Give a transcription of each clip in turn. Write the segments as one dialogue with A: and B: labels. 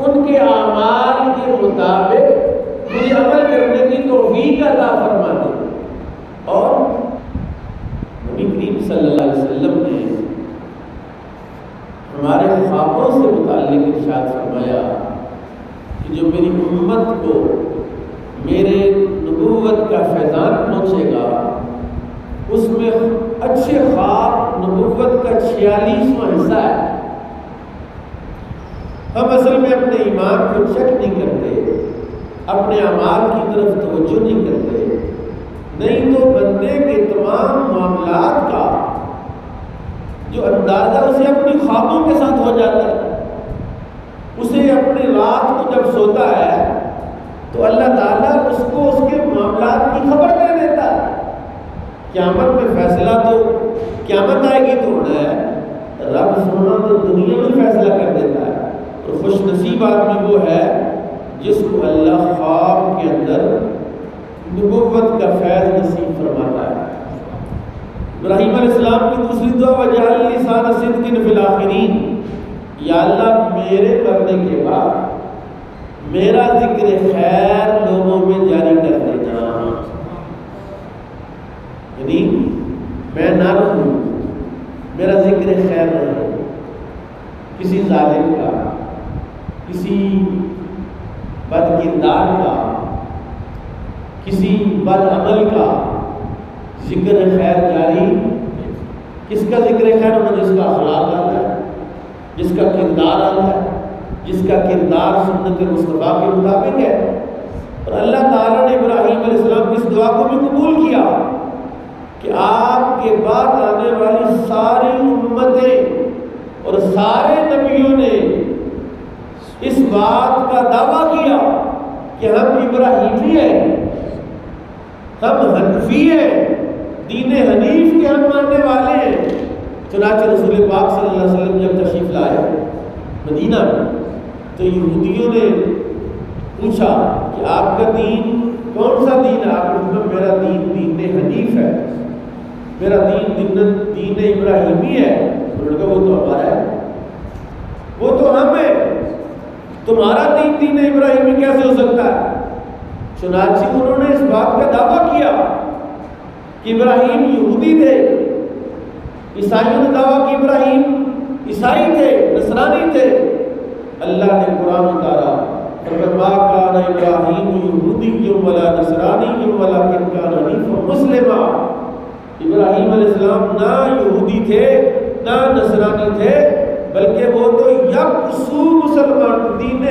A: ان کے اعمال کے مطابق مجھے عمل کرنے کی توفیق عطا فرما دے۔ اور نبی کریم صلی اللہ علیہ وسلم نے ہمارے خوابوں سے متعلق ارشاد فرمایا کہ جو میری امت کو میرے نبوت کا فیضان پہنچے گا، اس میں اچھے خواب نبوت کا 46واں حصہ ہے۔ ہم اصل میں اپنے ایمان کو چیک نہیں کرتے، اپنے اعمال کی طرف توجہ نہیں کرتے، نہیں تو بندے کے تمام معاملات کا جو اندازہ اسے اپنی خوابوں کے ساتھ ہو جاتا ہے۔ اسے اپنی رات کو جب سوتا ہے تو اللہ تعالیٰ اس کو اس کے معاملات کی خبر دے دیتا ہے۔ قیامت میں فیصلہ تو قیامت آئے گی تو ہونا ہے، رب سونا تو دنیا میں فیصلہ کر دیتا ہے۔ اور خوش نصیب آدمی وہ ہے جس کو اللہ خواب کے اندر نبوت کا فیض نصیب فرماتا ہے۔ ابراہیم علیہ السلام کی دوسری دعا وجعل لسان صدق فی الآخرین، یا اللہ میرے مرنے کے بعد میرا ذکر خیر لوگوں میں جاری کر دینا، یعنی میں نہ رہوں، میرا ذکر خیر رہے، کسی ظالم کا، کسی بد کردار کا، کسی بد عمل کا ذکر خیر جاری۔ کس کا ذکر خیر ہونا؟ جس کا اخلاق آتا ہے، جس کا کردار آتا ہے، جس کا کردار سنت مصطفیٰ کے مطابق ہے۔ اور اللہ تعالیٰ نے ابراہیم علیہ السلام کی اس دعا کو بھی قبول کیا کہ آپ کے بعد آنے والی ساری امتیں اور سارے نبیوں نے اس بات کا دعویٰ کیا کہ ہم ابراہیمی ہیں، ہم حنفی ہیں، دین حنیف کے ہم ماننے والے ہیں۔ چنانچہ رسول پاک صلی اللہ علیہ وسلم جب تشریف لائے مدینہ میں تو یہودیوں نے پوچھا کہ آپ کا دین کون سا دین ہے؟ آپ نے کہا میرا دین دین حنیف ہے، میرا دین ابراہیمی ہے۔ انہوں نے کہا وہ تو ہمارا ہے، وہ تو ہم ہے، تمہارا دین ابراہیمی کیسے ہو سکتا ہے؟ چنانچہ انہوں نے اس بات کا دعویٰ کیا کہ ابراہیم یہودی تھے، عیسائیوں نے دعویٰ کہ ابراہیم عیسائی تھے، نصرانی تھے۔ اللہ نے قرآن اتارا فَمَا كَانَ إِبْرَاهِيمُ يَهُودِيًّا وَلَا نَصْرَانِيًّا وَلَٰكِن كَانَ حَنِيفًا مُسْلِمًا۔ ابراہیم علیہ السلام نہ یہودی تھے نہ نصرانی تھے، بلکہ وہ تو یکسو مسلمان، دین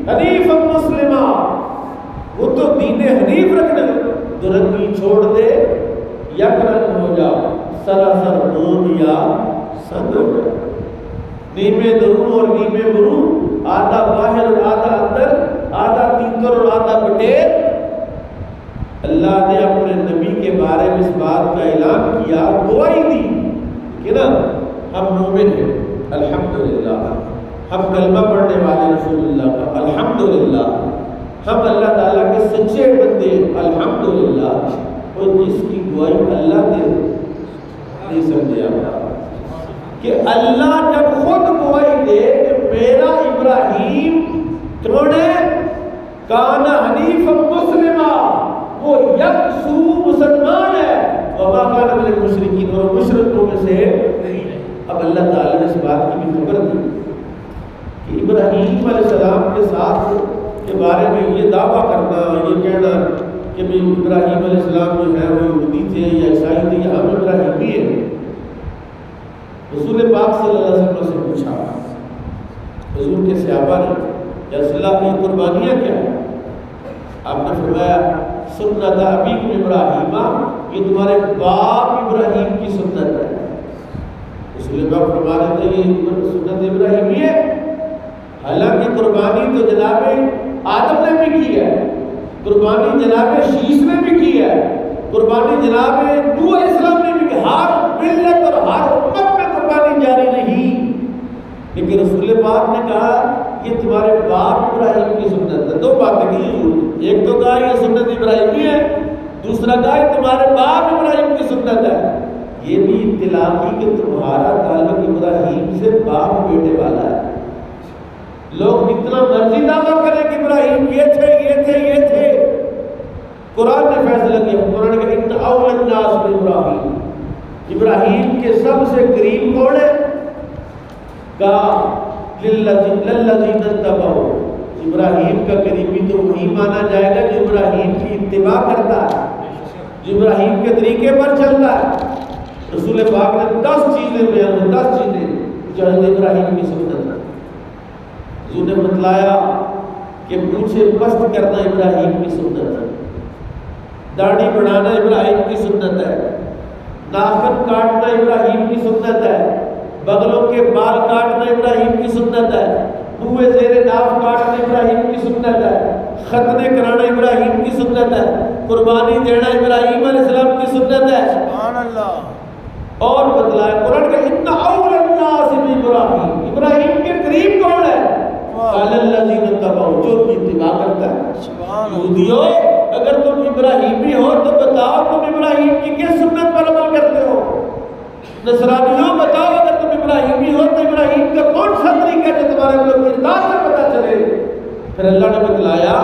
A: حنیف مسلمہ، وہ تو دین حنیف رکھنے جو رنگی چھوڑ دے یک رنگ ہو جا، سراسر نون یا سند ہو جائے، نیمے درون اور نیمے برون، آدھا باہر اور آدھا اندر، آدھا تیتر اور آدھا بٹیر۔ اللہ نے اپنے نبی کے بارے میں اس بات کا اعلان کیا، گواہی دی کہ نا ہم مومن ہیں الحمدللہ، ہم کلمہ پڑھنے والے رسول اللہ کا الحمدللہ، ہم اللہ تعالیٰ کے سچے بندے الحمدللہ۔ اور جس کی گواہی اللہ نے نہیں سمجھے آپ کہ اللہ جب خود گواہی دے کہ میرا ابراہیم کون ہے؟ کان حنیفا مسلما، وہ یکسو مسلمان ہے، وما کان من المشرکین، اور مشرکوں میں سے نہیں ہے۔ اب اللہ تعالیٰ نے اس بات کی بھی خبر دی کہ ابراہیم علیہ السلام کے ساتھ کے بارے میں یہ دعویٰ کرنا، یہ کہنا کہ ابراہیم علیہ السلام جو ہے وہ یہودی تھے یا عیسائی تھے یا ہم ابراہیمی ہیں۔ رسول پاک صلی اللہ علیہ وسلم سے پوچھا حضور کے صحابہ نے، یا رسول اللہ کی قربانیاں کیا ہے؟ آپ نے فرمایا سنت ابیکم ابراہیم، یہ تمہارے باپ ابراہیم کی سنت ہے۔ رسول پاک فرما رہے تھے یہ سنت ابراہیمی ہے، حالانکہ قربانی تو جناب آدم نے بھی کی ہے، قربانی جناب شیش نے بھی کی ہے، قربانی جناب نوح علیہ السلام نے بھی کی، ہر ملت اور ہر امت میں قربانی جاری نہیں، لیکن رسول پاک نے کہا یہ تمہارے باپ ابراہیم کی سنت ہے۔ دو باتیں کی، ایک تو کہا یہ سنت ابراہیمی ہے، دوسرا کہا یہ تمہارے باپ ابراہیم کی سنت ہے۔ یہ بھی اطلاع کی کہ تمہارا تعلق ابراہیم سے باپ بیٹے والا ہے، لوگ جتنا مرضی دعویٰ کریں کہ ابراہیم یہ تھے یہ تھے یہ تھے، قرآن نے فیصلہ کیا، قرآن کہ ان اول الناس ابراہیم، ابراہیم کے سب سے قریب کون ہے؟ کہا للذین اتبعوا، ابراہیم کا قریبی تو وہی مانا جائے گا جو ابراہیم کی اتباع کرتا ہے، جو ابراہیم کے طریقے پر چلتا ہے۔ رسول پاک نے 10 چیزیں بیان، 10 چیزیں جو حضرت ابراہیم کی سنت ہے۔ حضور نے بتلایا کہ مونچھیں پست کرنا ابراہیم کی سنت ہے، داڑھی بڑھانا ابراہیم کی سنت ہے، ناخن کاٹنا ابراہیم کی سنت ہے، بغلوں کے بال کاٹنا ابراہیم کی سنت ہے، منہ زیر ناف کاٹنا ابراہیم کی سنت ہے، ختنے کرانا ابراہیم کی سنت ہے، قربانی دینا ابراہیم علیہ السلام کی سنت ہے۔ سبحان اللہ۔ اور بتلایا قرآن کہ ان اول الناس ابراہیم، ابراہیم کے قریب کون ہے؟ قال الذین اتبعوا، جو اتباع کرتا ہے۔ یہودیوں اگر تم ابراہیمی ہو تو بتاؤ تم ابراہیم کی کس سنت پر عمل کرتے ہو؟ نصرانیوں بتاؤ اگر تم ابراہیمی ہو تو ابراہیم کا کون سا طریقہ ہے جو تمہارے لوگ کردار سے پتہ چلے؟ پھر اللہ نے بتلایا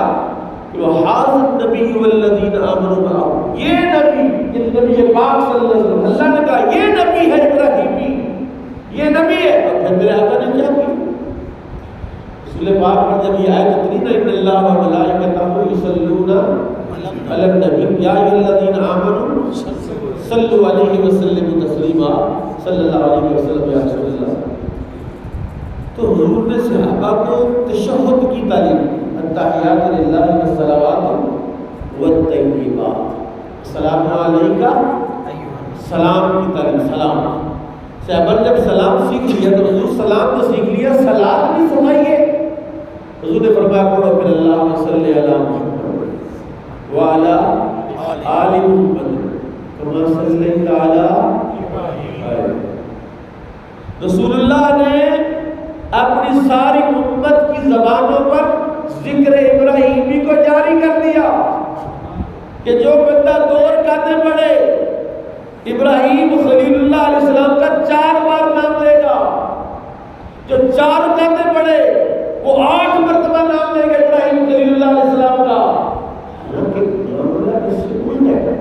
A: کہ وَهَٰذَا النَّبِيُّ وَالَّذِينَ آمَنُوا مَعَهُ، یہ نبی، یہ نبی پاک صلی اللہ علیہ وسلم، اللہ نے کہا یہ نبی ہے ابراہیمی، یہ نبی ہے۔ اور پھر میرے آقا نے کیا کی؟ رسول پاک پر جب یہ آیت اتری نا ان اللہ وملائکتہ یصلون علی النبی یا ایھا الذین آمنوا صلوا علیہ وسلموا تسلیما، صلی اللہ علیہ وسلم یا رسول اللہ۔ تو حضور نے صحابہ کو تشہد کی تعلیم دی، التحیات للہ والصلوات والطیبات، السلام علیکہ، سلام کی تعلیم، سلام۔ صحابہ نے جب سلام سیکھ لیا تو حضور سلام تو سیکھ لیا، صلاۃ بھی سنائیے۔ حضور نے فرمایا پڑھو پھر اللہم صلی علی محمد وعلی آل محمد کما صلیت علی ابراہیم۔ رسول اللہ نے اپنی ساری امت کی زبانوں پر ذکر ابراہیمی کو جاری کر دیا کہ جو بندہ 2 رکعتیں پڑھے ابراہیم خلیل اللہ علیہ السلام کا 4 بار نام لے گا، جو 4 رکعتیں پڑھے وہ 8 مرتبہ نام لے گا ابراہیم خلیل اللہ علیہ السلام کا۔ حالانکہ معاملہ اس سے الٹ ہے،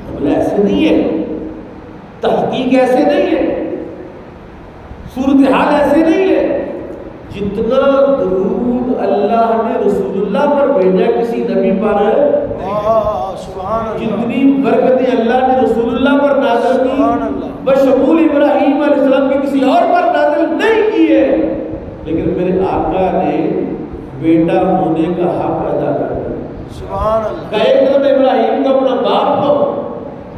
A: معاملہ ایسے نہیں ہے، تحقیق ایسے نہیں ہے، صورتحال ایسے نہیں ہے۔ جتنا درود اللہ نے رسول اللہ پر بھیجا کسی نبی پر، جتنی برکتیں اللہ نے رسول اللہ پر نازل کی بشمول ابراہیم علیہ السلام کے کسی اور پر نازل نہیں کی ہے، لیکن میرے آقا نے بیٹا ہونے کا حق ادا کر دیا۔ ایک طرف ابراہیم کو اپنا باپ کو،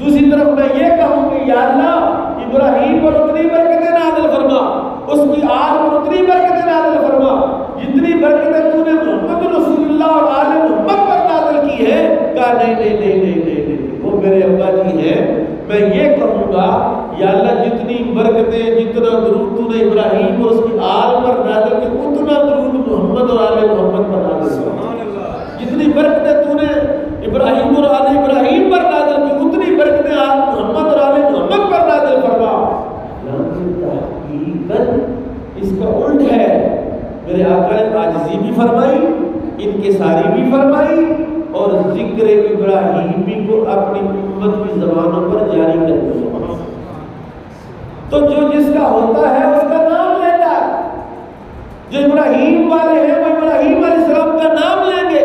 A: دوسری طرف میں یہ کہوں کہ یا اللہ ابراہیم پر اتنی برکتیں نازل فرما، اس کی آل پر اتنی برکتیں نازل فرما جتنی برکتیں تو نے محمد رسول اللہ اور آل محمد پر نازل کی ہے۔ کہا نہیں نہیں نہیں نہیں نہیں نہیں، وہ میرے ابا جی ہیں، میں یہ کہوں گا یا اللہ جتنی برکتیں جتنا درود تو نے ابراہیم اور اس کی آل پر نازل کی اتنا درود محمد اور آل محمد پر نازل فرما، جتنی برکتیں تو نے ابراہیم اور آل ابراہیم پر نازل کی اتنی برکتیں آل محمد اور آل محمد پر نازل فرما۔ لیکن تحقیقاً اس کا الٹ ہے، میرے آقا نے عاجزی بھی فرمائی، انکساری بھی فرمائی اور ذکر ابراہیمی کو اپنی امت کی زبانوں پر جاری کر دیا۔ تو جو جس کا ہوتا ہے اس کا نام لیتا ہے، جو ابراہیم والے ہیں وہ ابراہیم علیہ السلام کا نام لیں گے،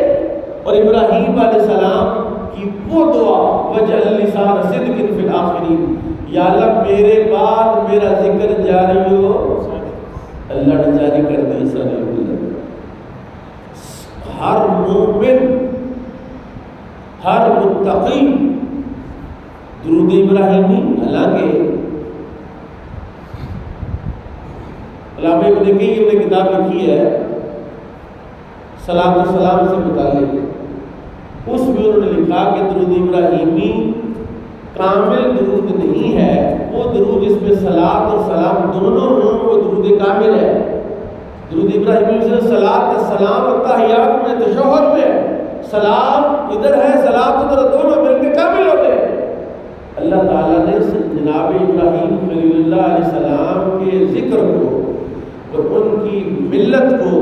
A: اور ابراہیم علیہ السلام کی وہ دعا وجعل لسان صدق فی الآخرین، یا اللہ میرے بعد میرا ذکر جاری ہو، اللہ نے جاری کر دی سارے امت۔ ہر مومن، ہر متقی درود ابراہیمی، حالانکہ علامہ ابن قیم نے کتاب لکھی ہے صلاۃ و سلام سے متعلق، اس میں انہوں نے لکھا کہ درود ابراہیمی کامل درود نہیں ہے، وہ درود جس میں صلاۃ اور سلام دونوں ہوں وہ درود کامل ہے۔ درود ابراہیمی سے صلاۃ السلام التحیات میں تشہد میں سلام ادھر ہے صلاۃ ادھر، دونوں مل کے کامل ہوتے ہیں۔ اللہ تعالیٰ نے جناب ابراہیم خلیل اللہ علیہ السلام کے ذکر کو اور ان کی ملت کو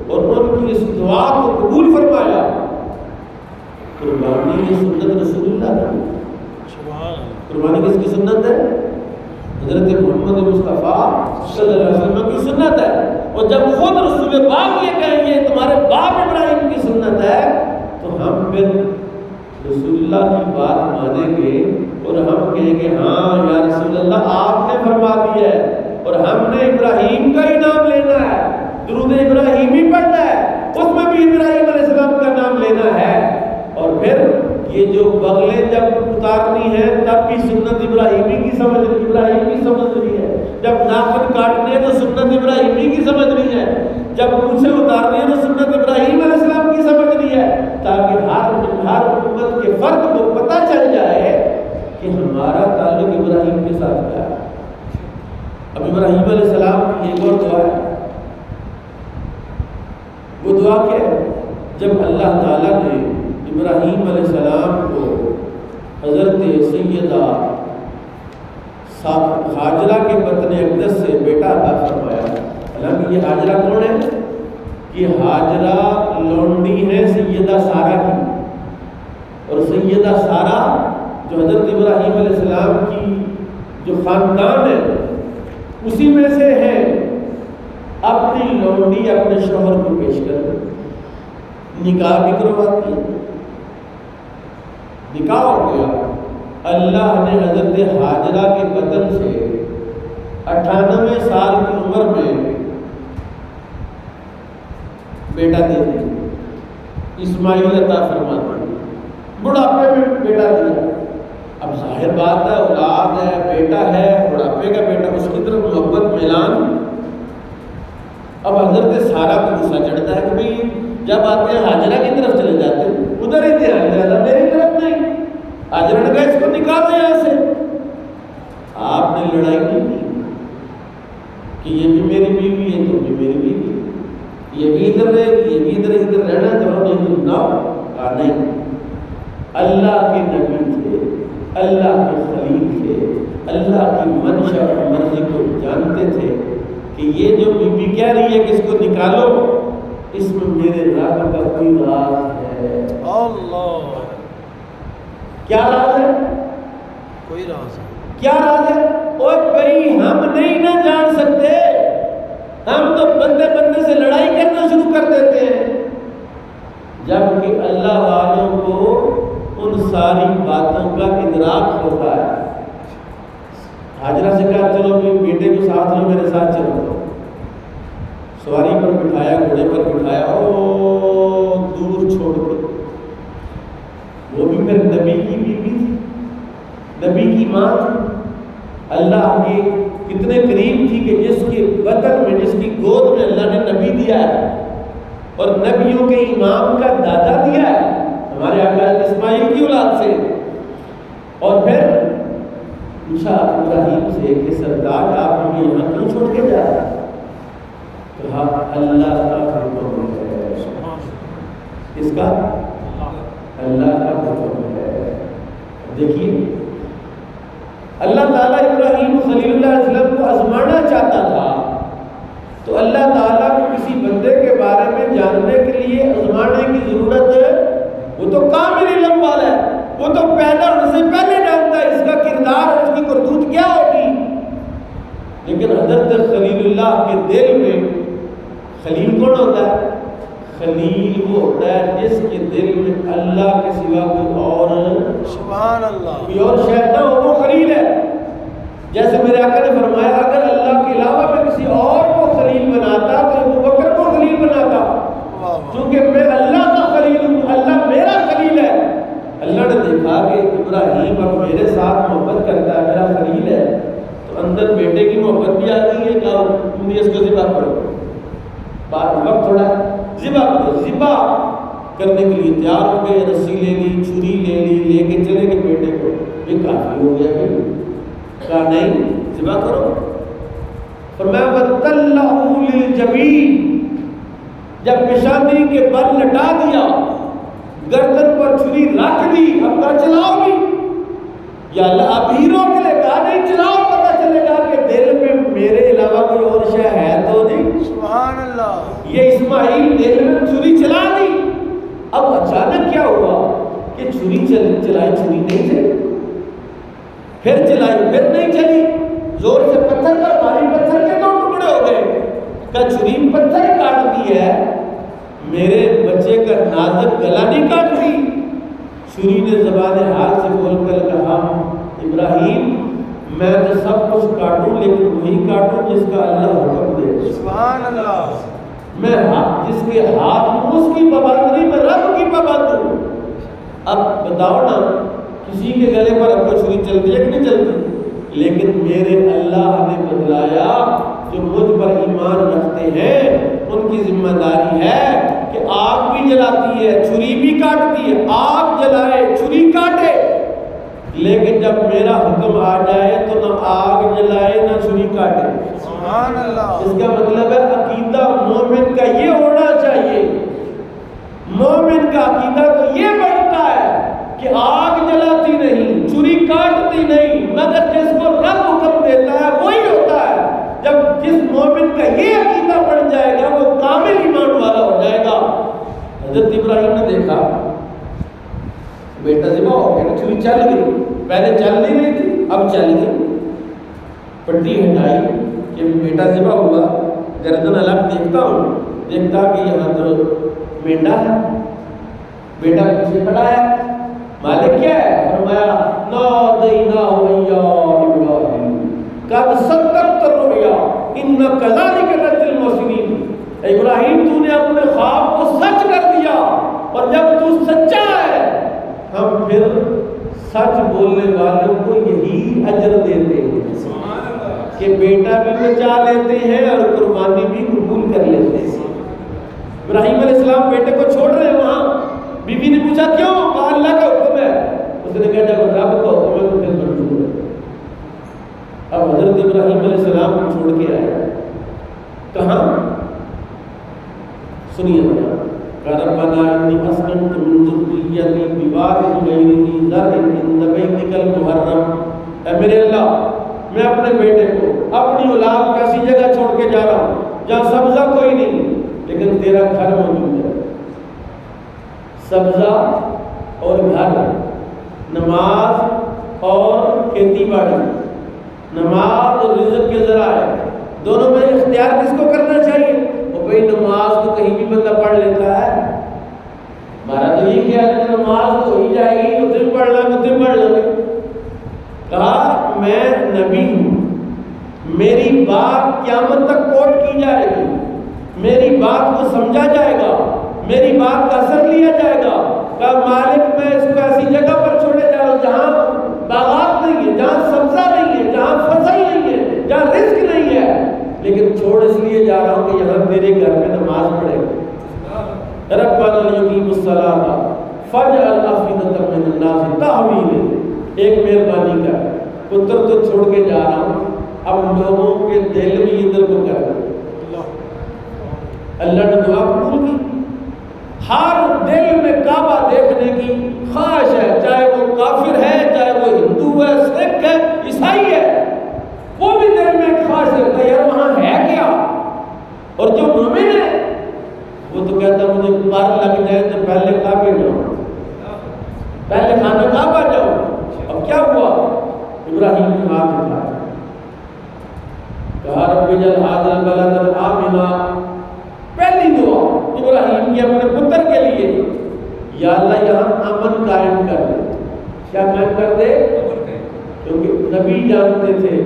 A: اور ان کی اس دعا کو قبول فرمایا۔ قربانی کی سنت رسول اللہ کی، قربانی کس کی سنت ہے؟ حضرت محمد مصطفیٰ صلی اللہ علیہ وسلم کی سنت ہے۔ اور جب خود رسول پاک یہ کہیں گے تمہارے باپ ابراہیم کی سنت ہے، تو ہم پھر رسول اللہ کی بات مانیں گے اور ہم کہیں گے ہاں یا رسول اللہ آپ نے فرما دیا ہے، اور ہم نے ابراہیم کا ہی نام لینا ہے، درود ابراہیمی پڑھنا ہے، اس میں بھی ابراہیم علیہ السلام کا نام لینا ہے۔ اور پھر یہ جو بغلیں جب اتارنی ہے تب بھی سنت ابراہیمی کی سمجھنی ہے، جب ناخن کاٹنے ہیں تو سنت ابراہیمی کی سمجھنی ہے، جب مونچھیں اتارنی ہے تو سنت ابراہیم علیہ السلام کی سمجھنی ہے، تاکہ ہر امت کے فرد کو پتہ چل جائے کہ ہمارا تعلق ابراہیم کے ساتھ کیا ہے۔ اب ابراہیم علیہ السلام کی ایک اور دعا ہے، وہ دعا کیا ہے؟ جب اللہ تعالیٰ نے ابراہیم علیہ السلام کو حضرت سیدہ حاجرہ کے بطن اقدس سے بیٹا عطا فرمایا، حالانکہ یہ حاجرہ کون ہے؟ یہ حاجرہ لونڈی ہے سیدہ سارہ کی، اور سیدہ سارہ جو حضرت ابراہیم علیہ السلام کی جو خاندان ہے اسی میں سے ہے، اپنی لونڈی اپنے شوہر کو پیش کر نکاح بھی کرواتی ہے، نکاح ہو گیا۔ اللہ نے حضرت حاجرہ کے بطن سے 98 سال کی عمر میں بیٹا دے دیا، اسماعیل عطا فرما دیا، بڑھاپے میں بیٹا دیا۔ اب ظاہر بات ہے اولاد ہے، بیٹا ہے، بڑھاپے کا بیٹا، اس کی طرف محبت میلان۔ اب حضرت سارہ کو غصہ چڑھتا ہے کہ بھئی جب آتے ہیں حاجرہ کی طرف چلے جاتے ہیں، ادھر ہی دھیان زیادہ میری طرف نہیں۔ حاجرہ نے کہا اس کو نکالو یہاں سے۔ آپ نے لڑائی نہیں کی کہ یہ بھی میری بیوی ہے، تم بھی میری بیوی ہے، یہ بھی ادھر رہے گی، یہ بھی ادھر رہنا چلو نہیں تم نہ، کہا نہیں۔ اللہ کے نبی تھے، اللہ کے خلیل تھے، اللہ کی منشا اور مرضی کو جانتے تھے کہ یہ جو بیوی کہہ رہی ہے کہ اس کو نکالو، اس میں میرے رب کا کوئی راز ہے۔ اللہ، کیا راز ہے؟ کوئی راز ہے۔ کیا راز ہے؟ اور بھئی ہم نہیں نہ جان سکتے، ہم تو بندے بندے سے لڑائی کرنا شروع کر دیتے ہیں، جبکہ اللہ والوں کو ان ساری باتوں کا ادراک ہوتا ہے۔ حاجرہ سے کہا چلو بیٹے کو ساتھ لو، میرے ساتھ چلو، سواری پر بٹھایا، گھوڑے پر بٹھایا، او دور چھوڑ کے، وہ بھی پھر نبی کی بیوی تھی، نبی کی ماں تھی، اللہ کے کتنے قریب تھی کہ جس کے بطن میں، جس کی گود میں اللہ نے نبی دیا ہے اور نبیوں کے امام کا دادا دیا ہے، ہمارے آقا اسماعیل کی اولاد سے۔ اور پھر پوچھا ابراہیم سے کہ سردار آپ ہمیں یہاں کیوں چھوڑ کے جا رہے ہیں؟ کہا اللہ کا حکم ہے۔ کس کا؟ اللہ کا حکم ہے۔ دیکھیے اللہ تعالیٰ ابراہیم خلیل اللہ علیہ وسلم کو آزمانا چاہتا تھا، تو اللہ تعالیٰ کو کسی بندے کے بارے میں جاننے کے لیے آزمانے کی ضرورت ہے؟ وہ تو کامل علم والا ہے، وہ تو پیدا ہونے سے پہلے جانتا ہے اس کا کردار اور اس کی کرتوت کیا ہوگی۔ لیکن حضرت خلیل اللہ کے دل میں، خلیل کون ہوتا ہے؟ خلیل وہ ہوتا ہے جس کے دل میں اللہ کے سوا کوئی اور، سبحان اللہ، کوئی اور شے نہ ہو، وہ خلیل ہے۔ جیسے میرے آقا نے فرمایا اگر اللہ کے علاوہ میں کسی اور کو خلیل بناتا تو ابو بکر کو خلیل بناتا، کیونکہ میں اللہ کا خلیل ہوں، اللہ میرا خلیل ہے۔ اللہ نے دیکھا کہ ابراہیم اب میرے ساتھ محبت کرتا ہے، میرا خلیل ہے، تو اندر بیٹے کی محبت بھی آ گئی ہے، کہا تم اس کو ذبح کرو، وقت تھوڑا ذبح کرو۔ ذبح کرنے کے لیے تیار ہو گئے، رسی لے لی، چھری لے لی، لے کے چلے گئے بیٹے کو، یہ کافی ہو گیا کہ کہا نہیں ذبح کرو۔ فرمایا وَتَلَّهُ لِلْجَبِينِ، جب پیشانی کے بل لٹا دیا، گردن پر چھری رکھ دی، اب کہا چلاؤ بھی، یا اللہ اب ہی روک لے، کہا نہیں چلاؤ، پتہ چلے گا کہ دل میں میرے علاوہ کوئی اور شے ہے تو نہیں۔ سبحان اللہ۔ یہ اسماعیل دل میں چھری چلا دی. اب اچانک کیا ہوا کہ چھری چلائی، چھری نہیں چلی، پھر چلائی، پھر نہیں چلی، زور سے پتھر پر ماری، پتھر کے 2 ٹکڑے ہو گئے. کہ چھری پتھر کاٹتی ہے، میرے بچے کا نازک گلا نہیں کاٹتی. چھری نے زبان حال سے بول کر کہا ابراہیم میں تو سب کچھ کاٹوں لیکن وہی کاٹوں جس کا اللہ حکم دے. سبحان اللہ. میں جس کے ہاتھ ہوں اس کی پابند نہیں، میں رب کی پابند ہوں. اب بتاؤ نا، کسی کے گلے پر اب چھری چلتی ہے کہ نہیں چلتی؟ لیکن میرے اللہ نے بتلایا جو مجھ پر ایمان رکھتے ہیں ان کی ذمہ داری ہے کہ آگ بھی جلاتی ہے، چھری بھی کاٹتی ہے. آگ جلائے، چھری کاٹے، لیکن جب میرا حکم آ جائے تو نہ آگ جلائے نہ چھری کاٹے. سبحان اللہ. اس کا مطلب ہے عقیدہ مومن کا یہ ہونا چاہیے. مومن کا عقیدہ تو یہ بنتا ہے کہ آگ جلاتی نہیں، چھری کاٹتی نہیں، مگر جس کو رب حکم دیتا ہے وہی ہوتا ہے. جب جس مومن کا یہ عقیدہ بن جائے گا وہ کامل ایمان والا ہو جائے گا. حضرت ابراہیم نے دیکھا بیٹا ذبح ہو گیا، چھری چل گئی، پہلے چل نہیں رہی تھی اب چل گئی. پٹی ہٹائی کہ بیٹا ذبح ہوا، گردن الگ دیکھتا ہوں، دیکھتا کہ یہاں تو مینڈا ہے، بیٹا پیچھے پڑا ہے. مالک کیا ہے؟ فرمایا نادیناہ یا ابراہیم قد صدقت الرؤیا انا کذالک نجزی المحسنین. ابراہیم تو نے اپنے خواب کو سچ کر دیا، اور جب تو سچا ہے ہم پھر سچ بولنے والوں کو یہی اجر دیتے ہیں کہ بیٹا بھی بچا لیتے ہیں اور قربانی بھی قبول کر لیتے ہیں. ابراہیم علیہ السلام بیٹے کو چھوڑ رہے ہیں وہاں. بیوی نے پوچھا کیوں؟ کہا اللہ کا حکم ہے. اس نے کہا جب رب کا حکم ہے تو پھر منظور ہے. اب حضرت ابراہیم علیہ السلام کو چھوڑ کے آیا کہاں؟ سنیے ربنا انی اسکنت من ذریتی بواد غیر ذی زرع عند بیتک المحرم. اے میرے اللہ میں اپنے بیٹے کو اپنی اولاد کو ایسی جگہ چھوڑ کے جا رہا ہوں جہاں سبزہ کوئی نہیں لیکن تیرا گھر موجود ہے. سبزہ اور گھر، نماز اور کھیتی باڑی، نماز اور رزق کے ذرائع دونوں میں اختیار کس کو کرنا چاہیے؟ وہ بھائی نماز تو کہیں بھی بندہ پڑھ لیتا ہے. ہمارا تو یہ خیال ہے کہ نماز تو ہو ہی جائے گی، تو تم پڑھ لو تم پڑھ لو. کہا میں نبی ہوں، میری بات قیامت تک کوٹ کی جائے گی، میری بات کو سمجھا جائے گا، میری بات کا اثر لیا جائے گا. کہا مالک میں اس کو ایسی جگہ پر چھوڑے جا رہا ہوں جہاں باغات نہیں ہے، جہاں سبزہ نہیں ہے، جہاں فصل نہیں ہے، جہاں رزق نہیں ہے، لیکن چھوڑ اس لیے جا رہا ہوں کہ یہاں تیرے گھر میں نماز پڑھے گا. ربنا لیقیموا الصلاۃ فاجعل افئدۃ من الناس تہوی الیہم. ایک مہربانی کر، پتر تو چھوڑ کے جا رہا ہوں، اب لوگوں کے دل بھی ادھر کو کر دے. اللہ نے دعا قبول کی. ہر دل میں کعبہ دیکھنے کی خواہش ہے، چاہے وہ کافر ہے، چاہے وہ ہندو ہے، سکھ ہے، عیسائی ہے، وہ بھی دل میں ایک خواہش رکھتا ہے یار وہاں ہے کیا. اور جو مومن ہے وہ تو کہتا مجھے پر لگ جائے تو پہلے کعبے جاؤ، پہلے خانہ کعبہ جاؤ. اب کیا ہوا؟ ابراہیم نے ہاتھ اٹھایا، کہا رب اجعل ھذا البلد آمنا. پہلی دعا ابراہیم کی اپنے پتر کے لیے، یا اللہ یہاں امن قائم کر دے. کیا قائم کر دے؟ کیونکہ نبی جانتے تھے،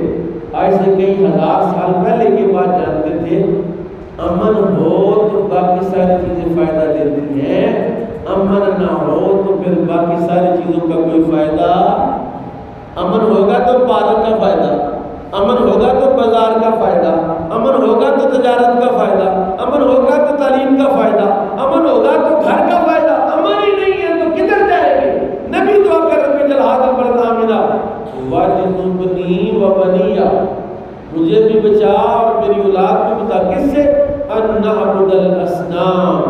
A: آج سے کئی ہزار سال پہلے کی بات جانتے تھے، امن ہو تو باقی ساری چیزیں فائدہ دیتی ہیں، امن نہ ہو تو پھر باقی ساری چیزوں کا کوئی فائدہ. امن ہوگا تو پارک کا فائدہ، امن ہوگا تو بازار کا فائدہ، امن ہوگا تو تجارت کا فائدہ، امن ہوگا تو تعلیم کا فائدہ، امن ہوگا تو گھر کا فائدہ. امن ہی نہیں ہے تو کدھر جائے گی؟ نبی دعا کر رب اجعل ھذا البلد آمنا واجنبنی وبنی، مجھے بھی بچا اور میری اولاد بھی بتا. کس سے؟ ان نعبد الاصنام،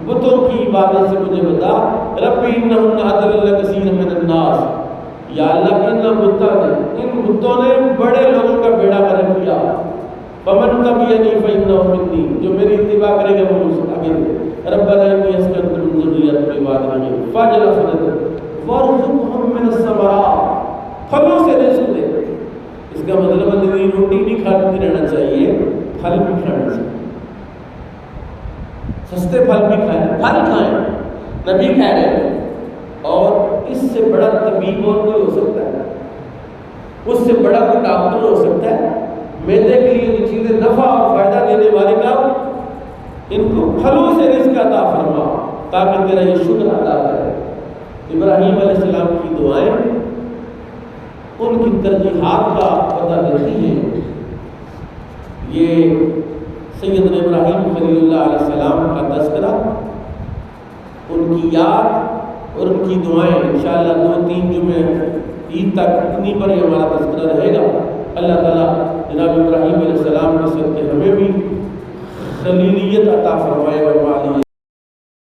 A: بتوں کی عبادت سے مجھے بتا. رب انہن اضللن کثیرا من الناس، یا اللہ ان بتوں نے بڑے لوگوں کا بیڑا غرق کیا. فمن تبعنی فإنہ منی، جو میری اتباع کرے گا وہ مجھ سے آگے ہے۔ ربنا انی اسکنت من ذریتی بواد غیر فاجعل افئدۃ وارزقھم من الثمرات، پھلوں سے رزق دے۔ اس کا مطلب ہے روٹی نہیں کھاتے رہنا چاہیے، پھل بھی کھانا چاہیے، سستے پھل بھی کھائیں، پھل کھائیں، نبی کہہ رہے ہیں۔ اور اس سے بڑا طبیب اور کوئی ہو سکتا ہے؟ اس سے بڑا کوئی ڈاکٹر ہو سکتا ہے؟ معدے کے لیے جو چیزیں نفع اور فائدہ دینے والے کام، ان کو پھلوں سے رزق عطا فرما تاکہ تیرا یہ شکر ادا کرے۔ ابراہیم علیہ السلام کی دعائیں ان کی ترجیحات کا پتہ دیتی ہیں۔ یہ سیدنا ابراہیم خلیل اللہ علیہ السلام کا تذکرہ، ان کی یاد اور ان کی دعائیں انشاءاللہ 2-3 جمعے عید تک اتنی پر ہی ہمارا تذکرہ رہے گا۔ اللہ تعالیٰ جناب ابراہیم علیہ السلام کے صدقے ہمیں بھی خلیلیت عطا فرمائے اور